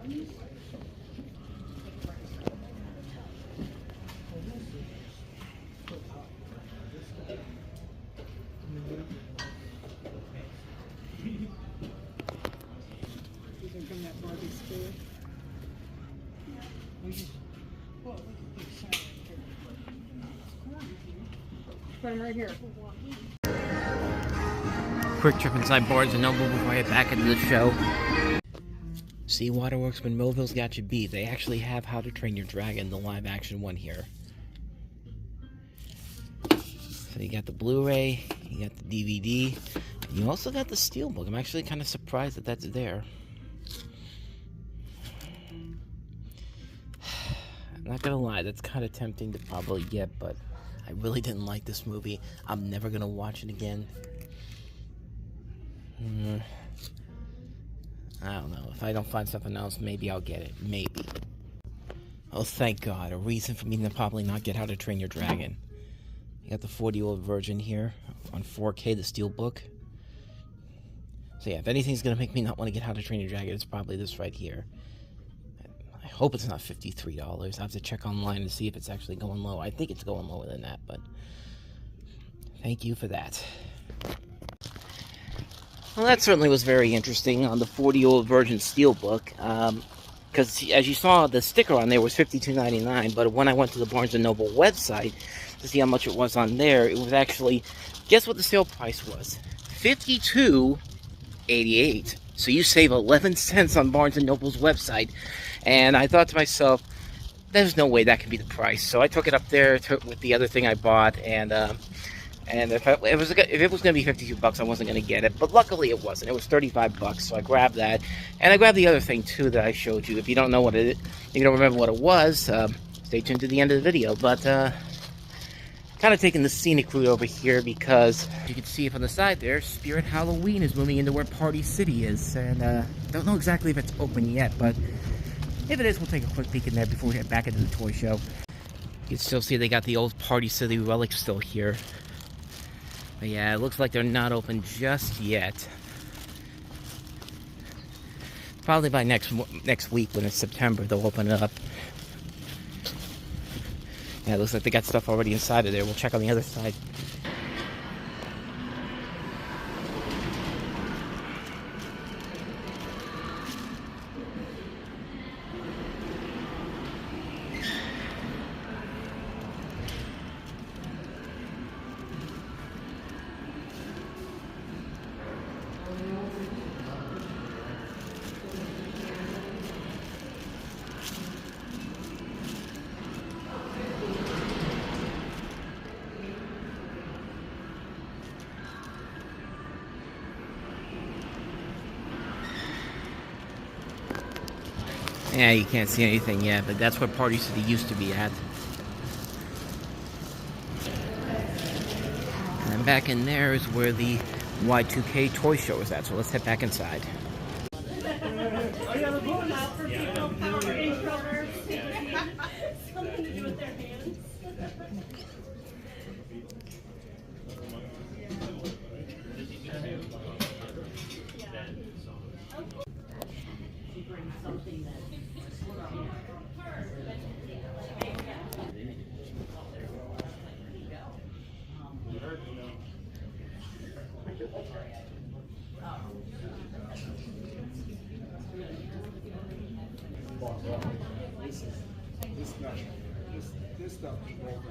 From that Barbie school. Put them right here. Quick trip inside Barnes & Noble before I get back into the show. See, Waterworks, when Millville's got you beat, they actually have How to Train Your Dragon, the live action one here. So you got the Blu-ray, you got the DVD, and you also got the Steelbook. I'm actually kind of surprised that that's there. I'm not gonna lie, that's kind of tempting to probably get, but I really didn't like this movie. I'm never gonna watch it again. I don't know. If I don't find something else, maybe I'll get it. Maybe. Oh, thank God. A reason for me to probably not get How to Train Your Dragon. You got the 40-year-old version here on 4K, the Steelbook. So yeah, if anything's going to make me not want to get How to Train Your Dragon, it's probably this right here. I hope it's not $53. I have to check online to see if it's actually going low. I think it's going lower than that, but thank you for that. Well, that certainly was very interesting on the 40-year-old version Steelbook, because as you saw, the sticker on there was $52.99, but when I went to the Barnes & Noble website to see how much it was on there, it was actually, guess what the sale price was? $52.88. So you save 11 cents on Barnes & Noble's website, and I thought to myself, there's no way that can be the price. So I took it up there with the other thing I bought, and if it was going to be $52, I wasn't going to get it. But luckily it wasn't. It was $35, so I grabbed that. And I grabbed the other thing, too, that I showed you. If you don't know what it is, if you don't remember what it was, stay tuned to the end of the video. But, kind of taking the scenic route over here because you can see from the side there, Spirit Halloween is moving into where Party City is. And, don't know exactly if it's open yet, but if it is, we'll take a quick peek in there before we head back into the toy show. You can still see they got the old Party City relics still here. But yeah, it looks like they're not open just yet. Probably by next week, when it's September, they'll open it up. Yeah, it looks like they got stuff already inside of there. We'll check on the other side. Yeah, you can't see anything yet, but that's where Party City used to be at. And back in there is where the Y2K toy show is at, so let's head back inside. Something to do with their hands. This stuff is rolled up.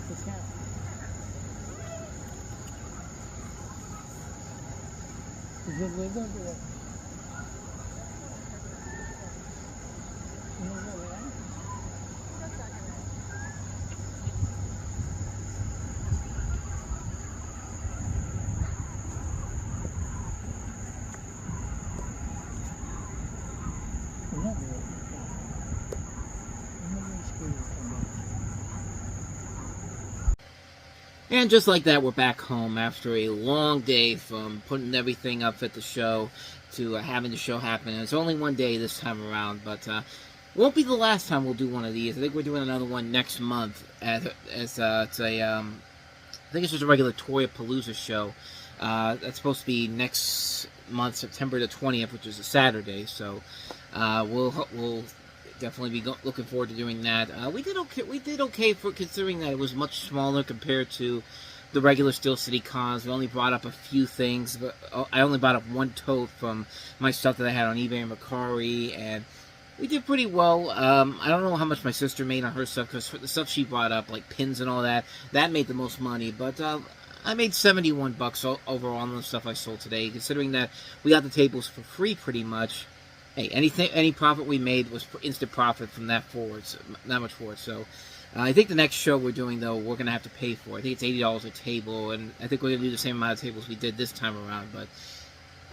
the cat. Does it live over there? You know where they are? I'm not really. I'm not really scared of them. And just like that, we're back home after a long day from putting everything up at the show to having the show happen. And it's only one day this time around, but won't be the last time we'll do one of these. I think we're doing another one next month. I think it's just a regular Y2KPalooza show. That's supposed to be next month, September the 20th, which is a Saturday. So we'll definitely be looking forward to doing that. We did okay for considering that it was much smaller compared to the regular Steel City cons. We only brought up a few things, but I only brought up one tote from my stuff that I had on eBay and Mercari, and we did pretty well. I don't know how much my sister made on her stuff, because the stuff she brought up, like pins and all that, that made the most money, but I made $71 overall on the stuff I sold today, considering that we got the tables for free pretty much. Hey, any profit we made was instant profit from that forward, so not much forward. So, I think the next show we're doing, though, we're going to have to pay for. I think it's $80 a table, and I think we're going to do the same amount of tables we did this time around. But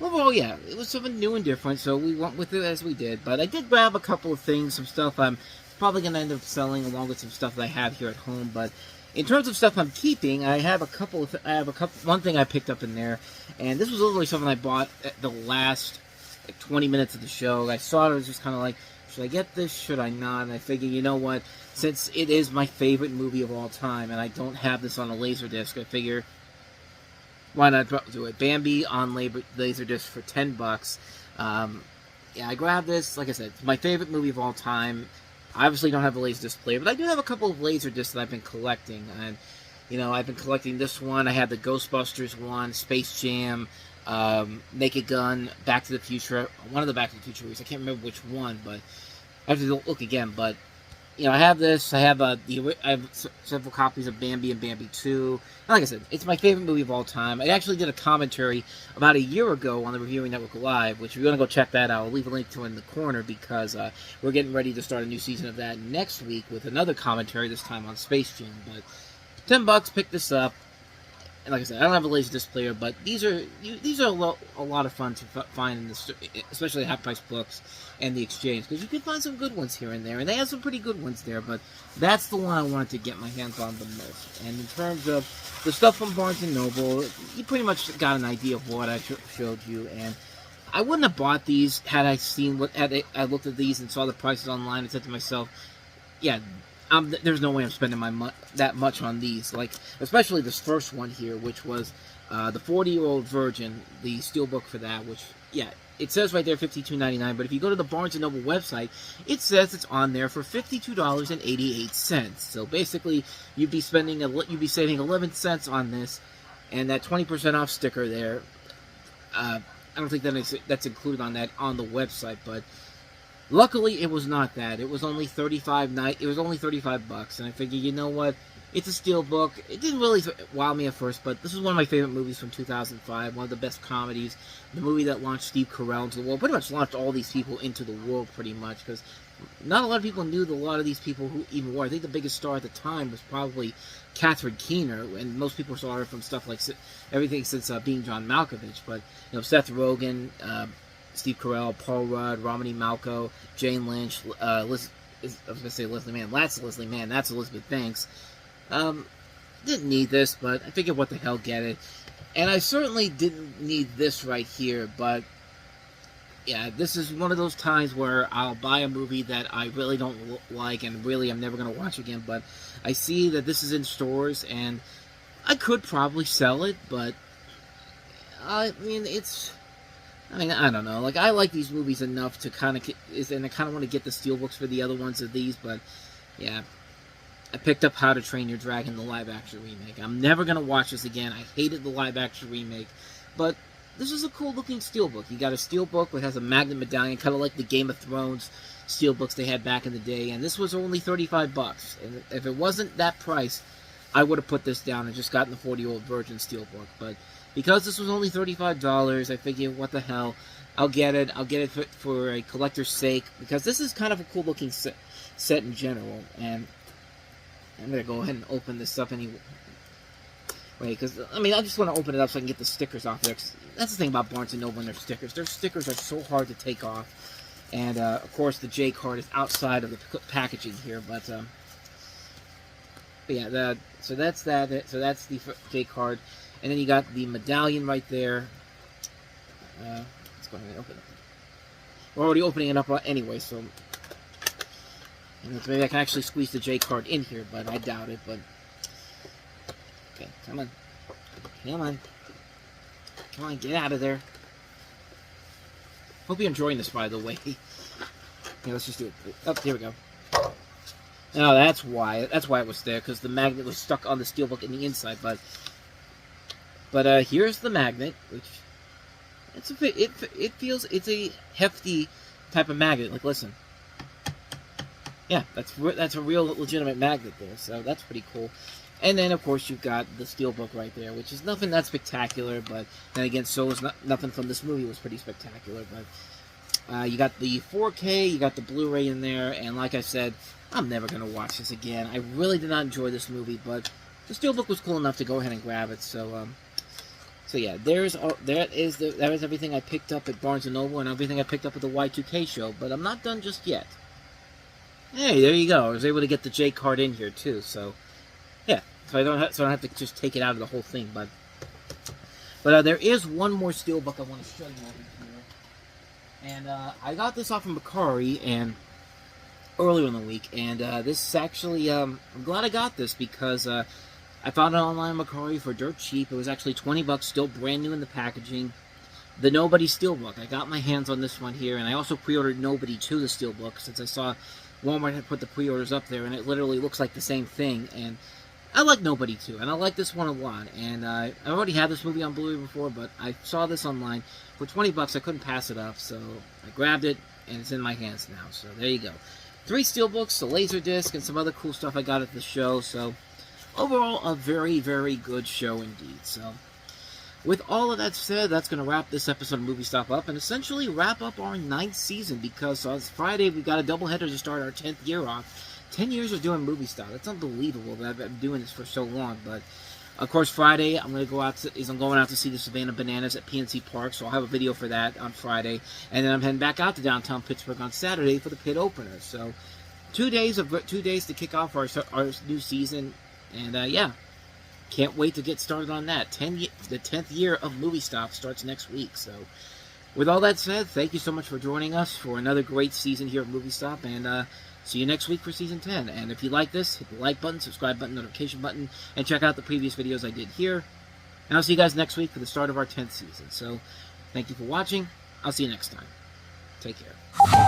overall, yeah, it was something new and different, so we went with it as we did. But I did grab a couple of things, some stuff I'm probably going to end up selling, along with some stuff that I have here at home. But in terms of stuff I'm keeping, I have one thing I picked up in there, and this was literally something I bought at the last 20 minutes of the show. I saw it, I was just kind of like, should I get this, should I not? And I figured, you know what, since it is my favorite movie of all time, and I don't have this on a Laserdisc, I figure, why not do it? Bambi on Laserdisc for $10. Yeah, I grabbed this, like I said, it's my favorite movie of all time. I obviously don't have a Laserdisc player, but I do have a couple of Laserdiscs that I've been collecting, and, you know, I've been collecting this one, I had the Ghostbusters one, Space Jam, Naked Gun, Back to the Future, one of the Back to the Future movies. I can't remember which one, but I have to look again. But you know, I have this. I have several copies of Bambi and Bambi 2. And like I said, it's my favorite movie of all time. I actually did a commentary about a year ago on the Reviewing Network Live, which if you want to go check that out, I'll leave a link to it in the corner, because we're getting ready to start a new season of that next week with another commentary, this time on Space Jam. But $10, pick this up. And like I said, I don't have a Laserdisc player, but these are a lot of fun to find in the, especially Half Price Books and the Exchange, because you can find some good ones here and there, and they have some pretty good ones there. But that's the one I wanted to get my hands on the most. And in terms of the stuff from Barnes & Noble, you pretty much got an idea of what I showed you. And I wouldn't have bought these had I looked at these and saw the prices online and said to myself, yeah, there's no way I'm spending that much on these. Like, especially this first one here, which was the 40-year-old virgin, the steelbook for that, which, yeah, it says right there $52.99, but if you go to the Barnes & Noble website, it says it's on there for $52.88. So basically, you'd be saving 11 cents on this, and that 20% off sticker there. I don't think that's included on the website, but luckily it was not that. It was only $35, and I figured, you know what? It's a steelbook. It didn't really wow me at first, but this is one of my favorite movies from 2005. One of the best comedies. The movie that launched Steve Carell into the world. Pretty much launched all these people into the world, pretty much, because not a lot of people knew a lot of these people who even were. I think the biggest star at the time was probably Catherine Keener, and most people saw her from stuff like everything since Being John Malkovich. But you know, Seth Rogen, Steve Carell, Paul Rudd, Romany Malco, Jane Lynch, I was going to say Leslie Mann. That's Leslie Mann. That's Elizabeth Banks. Didn't need this, but I figured what the hell, get it. And I certainly didn't need this right here, but yeah, this is one of those times where I'll buy a movie that I really don't like and really I'm never going to watch again, but I see that this is in stores and I could probably sell it, but I mean, I don't know. Like, I like these movies enough to and I kind of want to get the steelbooks for the other ones of these, but yeah. I picked up How to Train Your Dragon, the live-action remake. I'm never going to watch this again. I hated the live-action remake. But this is a cool looking steelbook. You got a steelbook that has a magnet medallion, kind of like the Game of Thrones steelbooks they had back in the day, and this was only $35. And if it wasn't that price, I would have put this down and just gotten the 40-year-old virgin steelbook. But because this was only $35, I figured, what the hell, I'll get it. I'll get it for a collector's sake, because this is kind of a cool looking set in general. And I'm gonna go ahead and open this up anyway. Because, I mean, I just want to open it up so I can get the stickers off there. 'Cause that's the thing about Barnes & Noble and their stickers. Their stickers are so hard to take off. And, of course, the J card is outside of the packaging here. But yeah, so that's that. So that's the J card. And then you got the medallion right there. Let's go ahead and open it. We're already opening it up anyway, so... maybe I can actually squeeze the J card in here, but I doubt it. But okay, come on. Come on. Come on, get out of there. Hope you're enjoying this, by the way. Okay, let's just do it. Oh, here we go. Oh, that's why. That's why it was there, because the magnet was stuck on the steelbook in the inside. But here's the magnet, which it feels it's a hefty type of magnet. Like, listen. Yeah, that's a real legitimate magnet there, so that's pretty cool. And then, of course, you've got the steelbook right there, which is nothing that spectacular, but then again, so is nothing from this movie was pretty spectacular. But you got the 4K, you got the Blu-ray in there, and like I said, I'm never going to watch this again. I really did not enjoy this movie, but the steelbook was cool enough to go ahead and grab it. So yeah, that is everything I picked up at Barnes & Noble and everything I picked up at the Y2K show, but I'm not done just yet. Hey, there you go. I was able to get the J card in here too. So, yeah. So I don't have to just take it out of the whole thing. But there is one more steelbook I want to show you over here. And I got this off of Mercari and earlier in the week. And this is actually I'm glad I got this because I found it online on Mercari for dirt cheap. It was actually $20, still brand new in the packaging. The Nobody Steelbook. I got my hands on this one here, and I also pre-ordered Nobody 2, the Steelbook, since I saw Walmart had put the pre-orders up there, and it literally looks like the same thing. And I like Nobody 2, and I like this one a lot. And I already had this movie on Blu-ray before, but I saw this online for $20. I couldn't pass it up, so I grabbed it, and it's in my hands now. So there you go. 3 Steelbooks, a Laserdisc, and some other cool stuff I got at the show. So overall, a very, very good show indeed. So with all of that said, that's going to wrap this episode of Movie Stop up and essentially wrap up our 9th season, because on Friday we got a doubleheader to start our 10th year off. 10 years of doing Movie Stop. That's unbelievable that I've been doing this for so long. But of course, Friday I'm going to I'm going out to see the Savannah Bananas at PNC Park, so I'll have a video for that on Friday. And then I'm heading back out to downtown Pittsburgh on Saturday for the pit opener. So 2 days to kick off our new season, and yeah. Can't wait to get started on that. The 10th year of Movie Stop starts next week. So, with all that said, thank you so much for joining us for another great season here at Movie Stop. And see you next week for Season 10. And if you like this, hit the like button, subscribe button, notification button, and check out the previous videos I did here. And I'll see you guys next week for the start of our 10th season. So, thank you for watching. I'll see you next time. Take care.